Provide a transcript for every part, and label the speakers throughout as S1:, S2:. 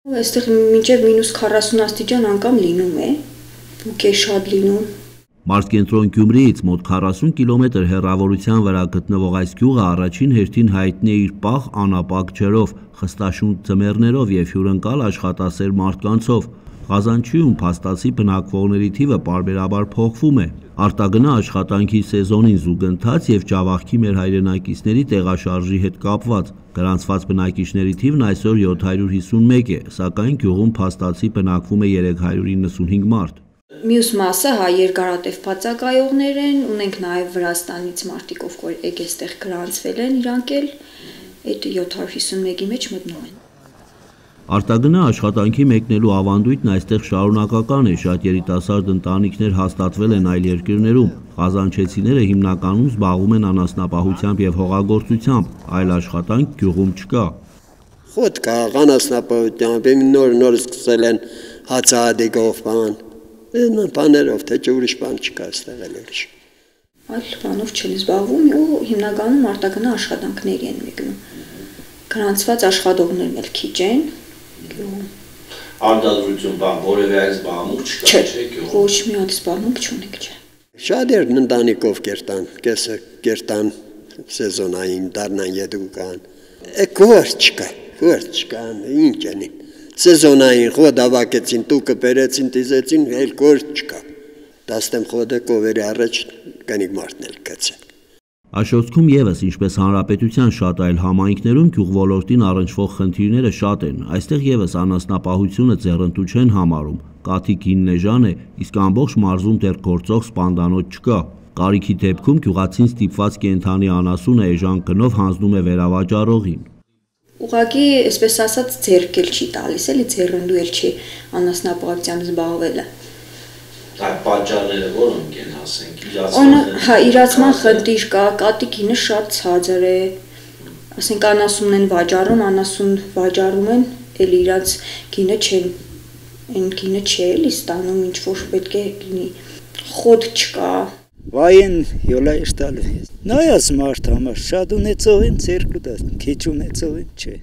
S1: Այստեղ մինչև -40 աստիճան անգամ լինում է, բուկ է շատ լինում։
S2: Մարզկենտրոն Գյումրիից մոտ 40 կիլոմետր հեռավորության վրա գտնվող այս գյուղը առաջին հերթին հայտնի է իր պաղ անապակ ջրով, խստաշունչ ձմեռներով և հյուրընկալ աշխատասեր մարդկանցով։ Ղազանչիում փաստացի բնակվողների թիվը պարբերաբար փոխվում է։ Արտագնա աշխատանքի սեզոնին զուգընթաց և Ջավախքի մեր հայրենակիցների տեղաշարժի հետ կապված։ Գրանցված բնակիչների թիվն այսօր 751 է, սակայն գյուղում փաստացի բնակվում է 395 մարդ։
S1: Մյուս մասը երկարատև բացակայողներ են, ունենք նաև Վրաստանից մարդիկ, ովքեր այստեղ գրանցվել են, իրանք էլ այդ 751-ի մեջ մտնում են։
S2: Արտագնա աշխատանքի մեկնելու ավանդույթն այստեղ շարունակական է, շատ երիտասարդ ընտանիքներ հաստատվել են այլ երկրներում։ Ղազանչեցիները հիմնականում զբաղվում են անասնապահությամբ և հողագործությամբ, այլ աշխատանք գյուղում չկա։
S3: Խոտ կա, անասնապահությամբ, նոր սկսել են հացահատիկով բաներով, թե ուրիշ բան չկա այստեղ էլ ուրիշ։
S1: Այլ բանով չեն զբաղվում ու հիմնականում արտագնա աշխատանքների են մեկնում։ Գրանցված աշխատողներն էլ քիչ են։
S4: Արտադրություն որևէ այլ զբաղմունք չկա, չէ՞ գյուղում։
S1: Ոչ մի այլ զբաղմունք չունենք, չէ։
S3: Շատ ընտանիքով կերտան սեզոնային դառնան յետուկան։ Գործ չկա, ինչ են։ Սեզոնային խոտ հավաքեցին, տուկը բերեցին, դիզեցին, էլ գործ չկա։ Դաստեմ խոտը կովերի առաջ կնիկ մարդն էլ գցե։
S2: Աշոտսկում ևս, ինչպես հանրապետության շատ այլ համայնքներում, գյուղոլորտին առնչվող խնդիրները շատ են։ Այստեղ ևս անասնապահությունը ձեռնտու չեն համարում։ Կաթիք հինն է, իսկ ամբողջ մարզում դեռ գործող սպանդանոց չկա։ Կարիքի դեպքում գյուղացին ստիպված կենդանի անասունը էժան գնով հանձնում է վերավաճառողին։
S1: Ուղղակի, այսպես ասած, ձեռք էլ չի տալիս, էլի ձեռնդու էլ չի անասնապահությամբ զբաղվելը։
S4: Այդ պատճառները որոնք են, ասենք,
S1: իրացման խնդիր կա, կատիկ հինը շատ ցածր է, ասենք անասունն են վաճառում, անասուն վաճառում են, էլ իրաց գինը չեն, այն գինը չի էլի ստանում, ինչ որ պետք է լինի, խոտ չկա։
S5: Վայեն յոլա իշտալու է։ Նայած մարդ համար շատ ունեցող են, ցերկու դա քիչ ունեցող են, չէ։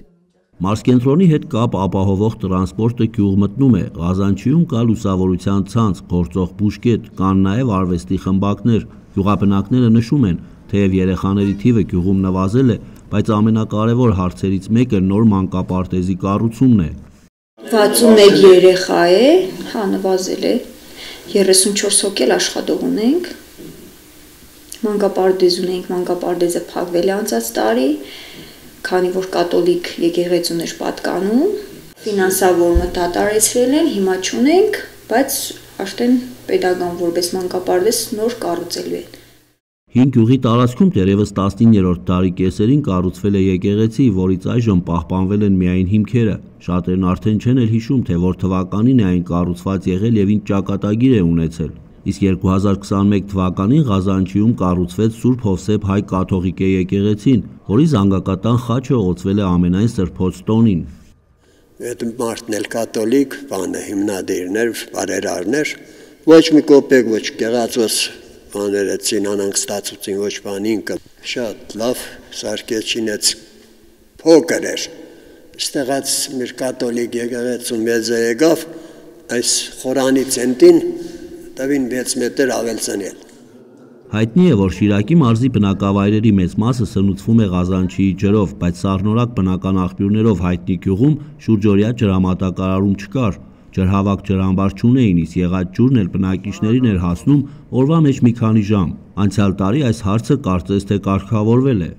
S2: Մարզկենտրոնի հետ կապ ապահովող տրանսպորտը գյուղ մտնում է, Ղազանչիում կա լուսավորության ցանց, գործող բուժկետ, կան նաև արվեստի խմբակներ։ Գյուղաբնակները նշում են, թեև երեխաների թիվը գյուղում նվազել է, բայց ամենակարևոր հարցերից մեկը նոր մանկապարտեզի կառուցումն է։
S1: 61 երեխա է, նվազել է, 34 հոգ էլ աշխատող ունենք, մանկապարտեզ ունենք, մանկապարտեզը փակվել է անցած տարի, քանի որ կաթոլիկ եկեղեցուն էր պատկանում, ֆինանսավորումը դադարեցրել են, հիմա չունենք, բայց արդեն պետական որպես մանկապարտեզ նոր կառուցելու են։
S2: Հին գյուղի տարածքում դեռևս 19-րդ դարի կեսերին կառուցվել է եկեղեցի, որից այժմ պահպանվել են միայն հիմքերը։ Շատերն արդեն չեն էլ հիշում, թե որ թվականին է այն կառուցված եղել և ինչ ճակատագիր է ունեցել։ Իսկ 2021 թվականին Ղազանչիում կառուցվեց Սուրբ Հովսեփ հայ կաթողիկե եկեղեցին, որի զանգակատան խաչը օծվել է ամենայն Սրբոց տոնին։
S3: Այդ մարդն էլ կաթոլիկ, հիմնադիրներ, բարերարներ, ոչ մի կոպեկ, ոչ գեղացված բաներեցին, անհանգստացուցին, ոչ բան ինքը շատ լավ սարքեցինեց, փոքր էր։ Ստեղած մեր կաթոլիկ եկեղեցու մեծը եկավ, այս խորանի ցենտին տվին 6 մետր ավելցնել։
S2: Հայտնի է, որ Շիրակի մարզի բնակավայրերի մեծ մասը սնուցվում է Ղազանչիի ջրով, բայց սառնորակ բնական աղբյուրներով հայտնի գյուղում շուրջօրյա ջրամատակարարում չկար։ Ջրհավաք ջրամբար չունեին, իսկ եղած ջուրն էլ բնակիչներին էր հասնում օրվա մեջ մի քանի ժամ։ Անցյալ տարի այս հարցը կարծես թե կարգավորվել է։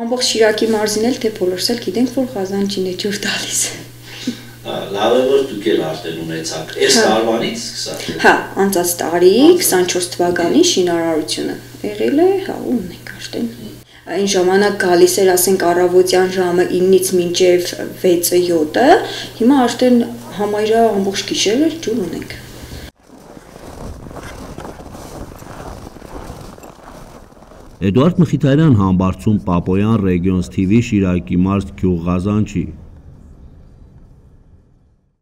S1: Ամբողջ Շիրակի մարզին էլ թե բոլորս էլ գիտենք, որ Ղազանչին է ջուր տալիս։
S4: Լավ է, որ դուք էլ արդեն ունեցաք, այս տարվանից սկսած։
S1: Անցած տարի 24 թվականի շինարարությունը եղել է, ունենք արդեն։ Այն ժամանակ գալիս էր, ասենք, առավոտյան ժամը 9-ից մինչև 6-7-ը, հիմա արդեն համարյա ամբողջ գիշերը ջուր ունենք։
S2: Էդուարդ Մխիթարյան, Համբարձում, Պապոյան, Regions TV, Շիրակի մարզ, գյուղ Ղազանչի։